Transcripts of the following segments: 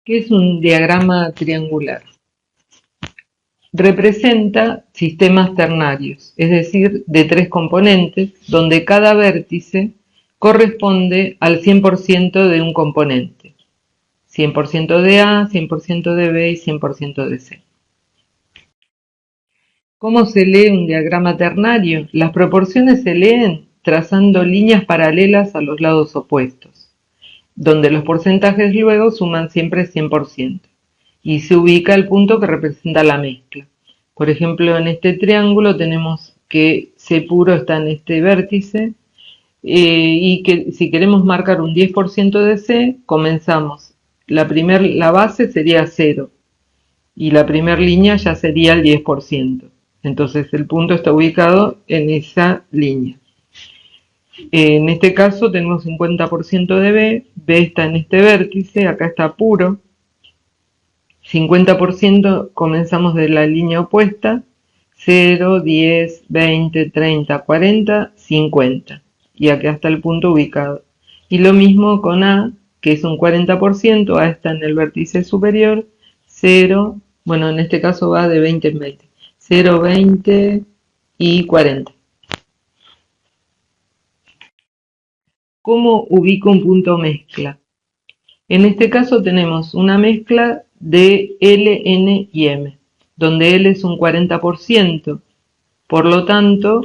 ¿Qué es un diagrama triangular? Representa sistemas ternarios, es decir, de tres componentes, donde cada vértice corresponde al 100% de un componente. 100% de A, 100% de B y 100% de C. ¿Cómo se lee un diagrama ternario? Las proporciones se leen trazando líneas paralelas a los lados opuestos, donde los porcentajes luego suman siempre 100%, y se ubica el punto que representa la mezcla. Por ejemplo, en este triángulo tenemos que C puro está en este vértice, y que si queremos marcar un 10% de C, comenzamos. La base sería 0 y la primera línea ya sería el 10%. Entonces el punto está ubicado en esa línea. En este caso tenemos 50% de B, B está en este vértice, acá está puro. 50% comenzamos de la línea opuesta, 0, 10, 20, 30, 40, 50. Y acá está el punto ubicado. Y lo mismo con A, que es un 40%, A está en el vértice superior, 0, bueno, en este caso va de 20 en 20, 0, 20 y 40. ¿Cómo ubico un punto mezcla? En este caso tenemos una mezcla de L, N y M, donde L es un 40%, por lo tanto,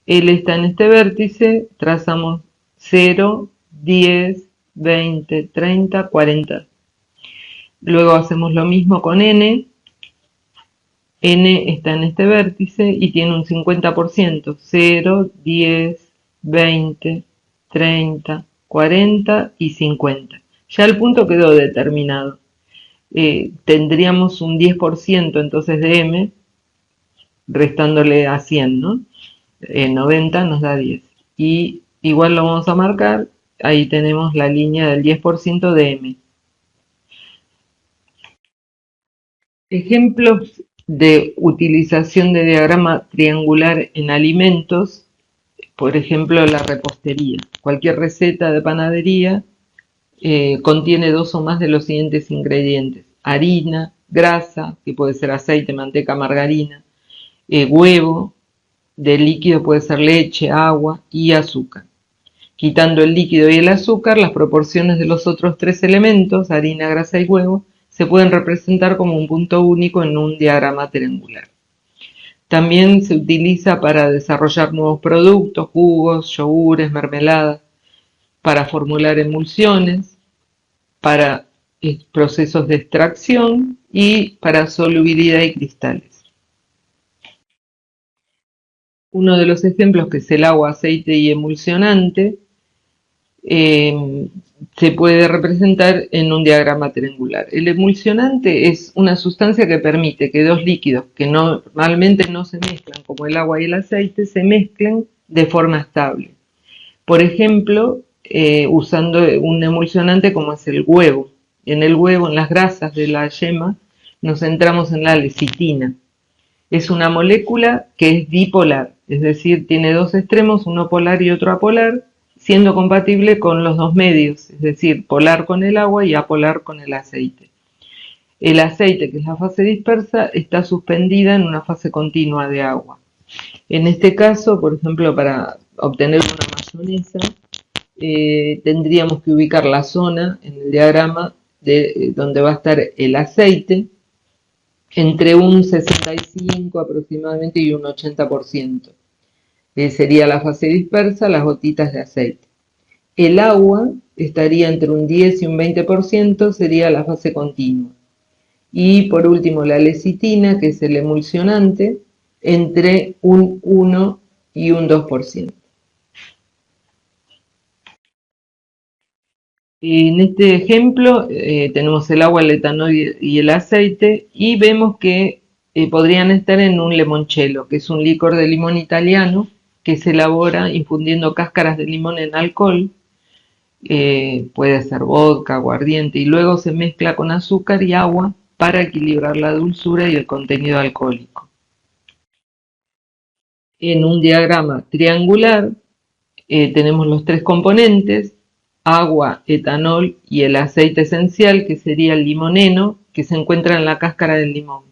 L está en este vértice, trazamos 0, 10, 20, 30, 40. Luego hacemos lo mismo con N, N está en este vértice y tiene un 50%, 0, 10, 20, 30, 40 y 50. Ya el punto quedó determinado. Tendríamos un 10% entonces de M, restándole a 100, ¿no? 90 nos da 10. Y igual lo vamos a marcar, ahí tenemos la línea del 10% de M. Ejemplos de utilización de diagrama triangular en alimentos, por ejemplo la repostería. Cualquier receta de panadería contiene dos o más de los siguientes ingredientes: harina, grasa, que puede ser aceite, manteca, margarina, huevo, de líquido puede ser leche, agua y azúcar. Quitando el líquido y el azúcar, las proporciones de los otros tres elementos, harina, grasa y huevo, se pueden representar como un punto único en un diagrama triangular. También se utiliza para desarrollar nuevos productos, jugos, yogures, mermeladas, para formular emulsiones, para procesos de extracción y para solubilidad y cristales. Uno de los ejemplos, que es el agua, aceite y emulsionante, eh, se puede representar en un diagrama triangular. El emulsionante es una sustancia que permite que dos líquidos que normalmente no se mezclan, como el agua y el aceite, se mezclen de forma estable. Por ejemplo, usando un emulsionante como es el huevo. En el huevo, en las grasas de la yema, nos centramos en la lecitina. Es una molécula que es dipolar, es decir, tiene dos extremos, uno polar y otro apolar, siendo compatible con los dos medios, es decir, polar con el agua y apolar con el aceite. El aceite, que es la fase dispersa, está suspendida en una fase continua de agua. En este caso, por ejemplo, para obtener una mayonesa, tendríamos que ubicar la zona en el diagrama de donde va a estar el aceite entre un 65 aproximadamente y un 80%. Sería la fase dispersa, las gotitas de aceite. El agua estaría entre un 10 y un 20%, sería la fase continua. Y por último la lecitina, que es el emulsionante, entre un 1 y un 2%. En este ejemplo tenemos el agua, el etanol y el aceite, y vemos que podrían estar en un limoncello, que es un licor de limón italiano que se elabora infundiendo cáscaras de limón en alcohol, puede ser vodka, aguardiente, y luego se mezcla con azúcar y agua para equilibrar la dulzura y el contenido alcohólico. En un diagrama triangular tenemos los tres componentes. agua, etanol y el aceite esencial, que sería el limoneno, que se encuentra en la cáscara del limón.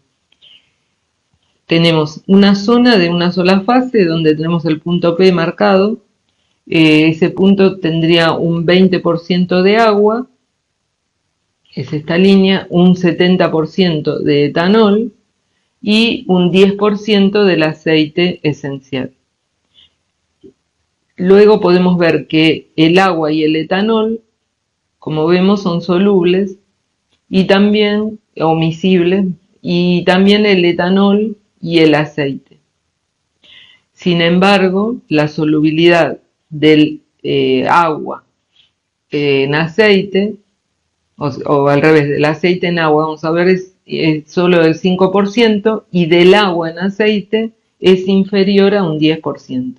Tenemos una zona de una sola fase donde tenemos el punto P marcado. Ese punto tendría un 20% de agua, es esta línea, un 70% de etanol y un 10% del aceite esencial. Luego podemos ver que el agua y el etanol, como vemos, son solubles y también, o miscibles, y también el etanol y el aceite. Sin embargo, la solubilidad del agua en aceite, o al revés, del aceite en agua, vamos a ver, es solo del 5% y del agua en aceite es inferior a un 10%.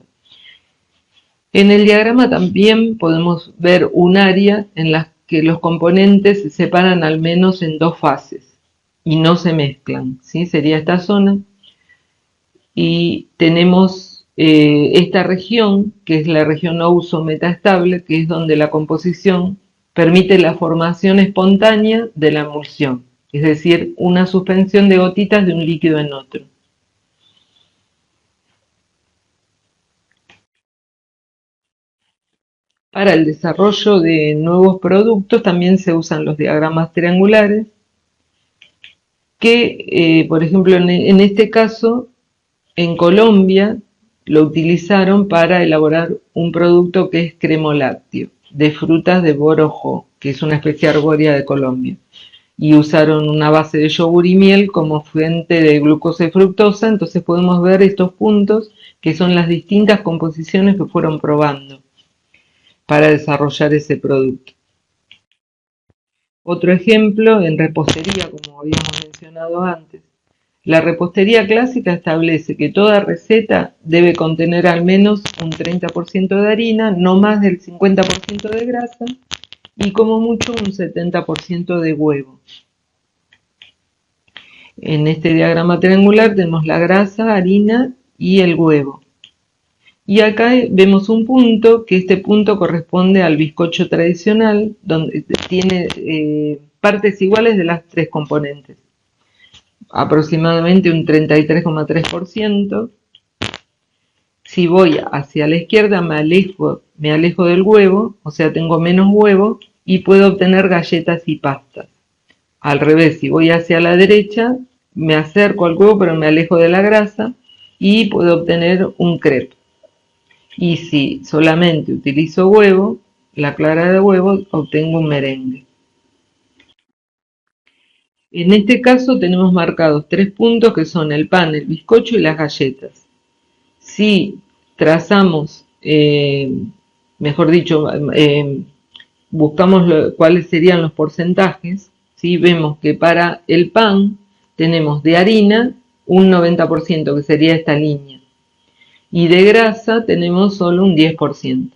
En el diagrama también podemos ver un área en la que los componentes se separan al menos en dos fases y no se mezclan, ¿sí? Sería esta zona. Y tenemos esta región, que es la región ouso-metaestable, que es donde la composición permite la formación espontánea de la emulsión, es decir, una suspensión de gotitas de un líquido en otro. Para el desarrollo de nuevos productos también se usan los diagramas triangulares, que por ejemplo en este caso en Colombia lo utilizaron para elaborar un producto que es cremolácteo, de frutas de Borojo, que es una especie arbórea de Colombia. Y usaron una base de yogur y miel como fuente de glucosa y fructosa, entonces podemos ver estos puntos que son las distintas composiciones que fueron probando para desarrollar ese producto. Otro ejemplo en repostería, como habíamos mencionado antes. La repostería clásica establece que toda receta debe contener al menos un 30% de harina, no más del 50% de grasa y como mucho un 70% de huevo. En este diagrama triangular tenemos la grasa, harina y el huevo. Y acá vemos un punto, que este punto corresponde al bizcocho tradicional, donde tiene partes iguales de las tres componentes. Aproximadamente un 33,3%. Si voy hacia la izquierda me alejo del huevo, o sea tengo menos huevo y puedo obtener galletas y pastas. Al revés, si voy hacia la derecha me acerco al huevo pero me alejo de la grasa y puedo obtener un crepe. Y si solamente utilizo huevo, la clara de huevo, obtengo un merengue. En este caso tenemos marcados tres puntos que son el pan, el bizcocho y las galletas. Si trazamos, mejor dicho, buscamos cuáles serían los porcentajes, ¿sí? Vemos que para el pan tenemos de harina un 90%, que sería esta línea, y de grasa tenemos solo un 10%.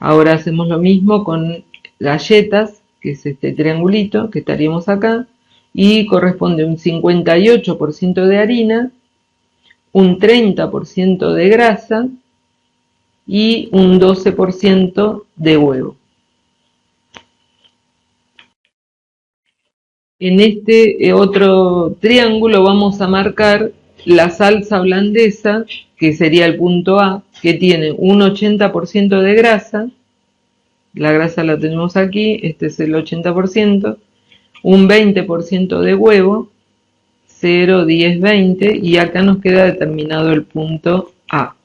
Ahora hacemos lo mismo con galletas, que es este triangulito que estaríamos acá, y corresponde un 58% de harina, un 30% de grasa y un 12% de huevo. En este otro triángulo vamos a marcar la salsa holandesa, que sería el punto A, que tiene un 80% de grasa, la grasa la tenemos aquí, este es el 80%, un 20% de huevo, 0, 10, 20, y acá nos queda determinado el punto A.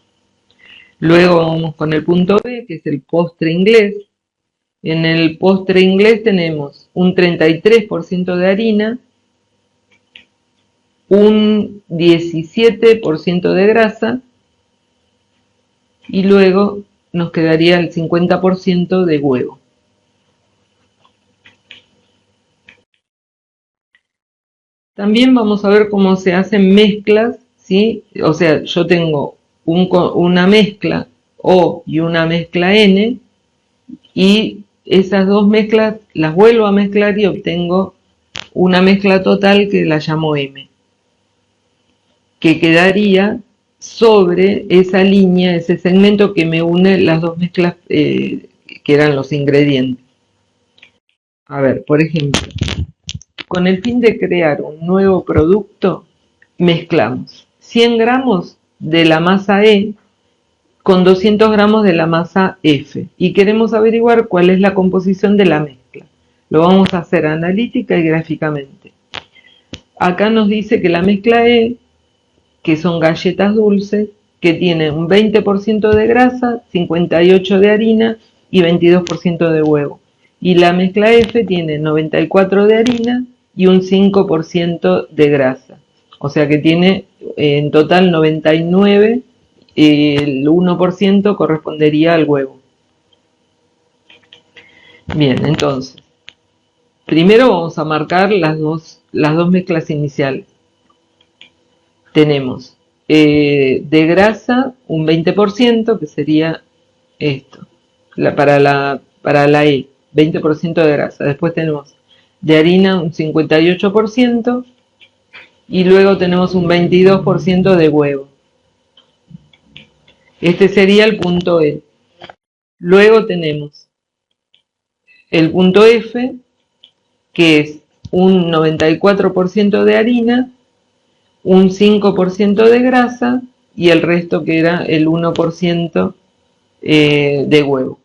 Luego vamos con el punto B, que es el postre inglés. En el postre inglés tenemos un 33% de harina, un 17% de grasa y luego nos quedaría el 50% de huevo. También vamos a ver cómo se hacen mezclas, ¿sí? O sea, yo tengo una mezcla O y una mezcla N y esas dos mezclas las vuelvo a mezclar y obtengo una mezcla total que la llamo M, que quedaría sobre esa línea, ese segmento que me une las dos mezclas que que eran los ingredientes. A ver, por ejemplo, con el fin de crear un nuevo producto, mezclamos 100 gramos de la masa E con 200 gramos de la masa F y queremos averiguar cuál es la composición de la mezcla. Lo vamos a hacer analítica y gráficamente. Acá nos dice que la mezcla E, que son galletas dulces, que tienen un 20% de grasa, 58% de harina y 22% de huevo. Y la mezcla F tiene 94% de harina y un 5% de grasa. O sea que tiene en total 99%, el 1% correspondería al huevo. Bien, entonces, primero vamos a marcar las dos mezclas iniciales. Tenemos de grasa un 20%, que sería esto, para la E, 20% de grasa. Después tenemos de harina un 58% y luego tenemos un 22% de huevo. Este sería el punto E. Luego tenemos el punto F, que es un 94% de harina, un 5% de grasa y el resto que era el 1% de huevo.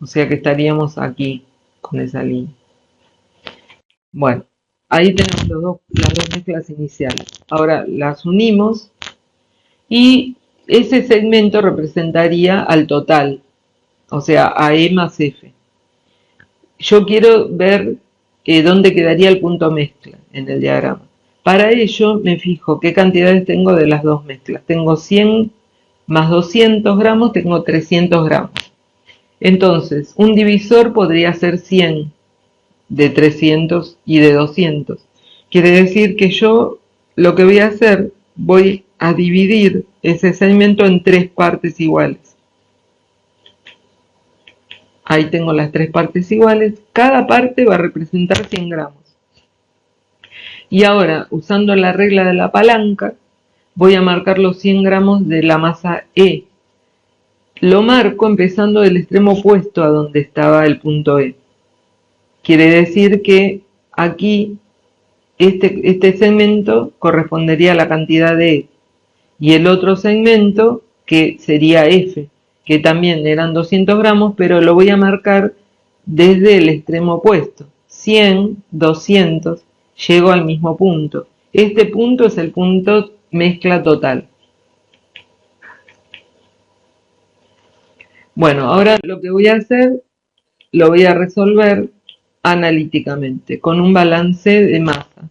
O sea que estaríamos aquí con esa línea. Bueno, ahí tenemos las dos mezclas iniciales. Ahora las unimos y ese segmento representaría al total, o sea, a E más F. Yo quiero ver dónde quedaría el punto mezcla en el diagrama. Para ello me fijo qué cantidades tengo de las dos mezclas. Tengo 100 más 200 gramos, tengo 300 gramos. Entonces, un divisor podría ser 100 de 300 y de 200. Quiere decir que yo lo que voy a hacer, voy a dividir ese segmento en 3 partes iguales. Ahí tengo las 3 partes iguales. Cada parte va a representar 100 gramos. Y ahora, usando la regla de la palanca, voy a marcar los 100 gramos de la masa E. Lo marco empezando del extremo opuesto a donde estaba el punto E. Quiere decir que aquí este segmento correspondería a la cantidad de E. Y el otro segmento, que sería F, que también eran 200 gramos, pero lo voy a marcar desde el extremo opuesto. 100, 200, llego al mismo punto. Este punto es el punto mezcla total. Bueno, ahora lo que voy a hacer, lo voy a resolver analíticamente, con un balance de masa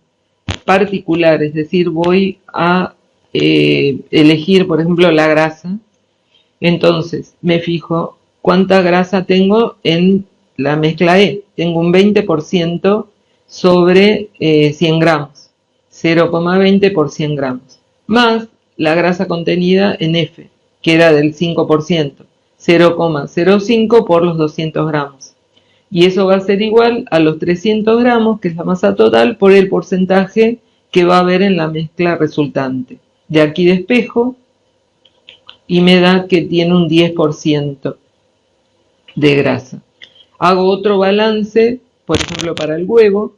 particular, es decir, voy a elegir, por ejemplo, la grasa. Entonces, me fijo cuánta grasa tengo en la mezcla E. Tengo un 20% sobre 100 gramos, 0,20 por 100 gramos, más la grasa contenida en F, que era del 5%, 0,05 por los 200 gramos. Y eso va a ser igual a los 300 gramos, que es la masa total, por el porcentaje que va a haber en la mezcla resultante. De aquí despejo y me da que tiene un 10% de grasa. Hago otro balance, por ejemplo, para el huevo.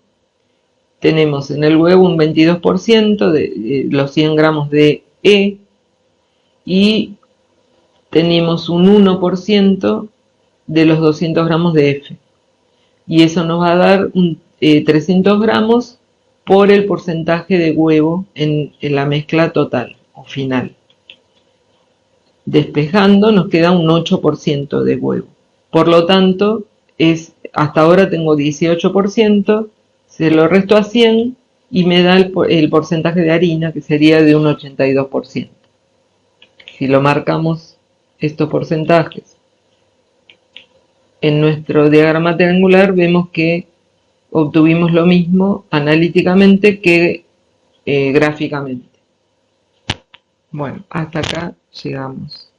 Tenemos en el huevo un 22% de los 100 gramos de E y tenemos un 1% de los 200 gramos de F. Y eso nos va a dar 300 gramos por el porcentaje de huevo en la mezcla total o final. Despejando nos queda un 8% de huevo. Por lo tanto, hasta ahora tengo 18%, se lo resto a 100 y me da el porcentaje de harina, que sería de un 82%. Si lo marcamos estos porcentajes en nuestro diagrama triangular, vemos que obtuvimos lo mismo analíticamente que gráficamente. Bueno, hasta acá llegamos.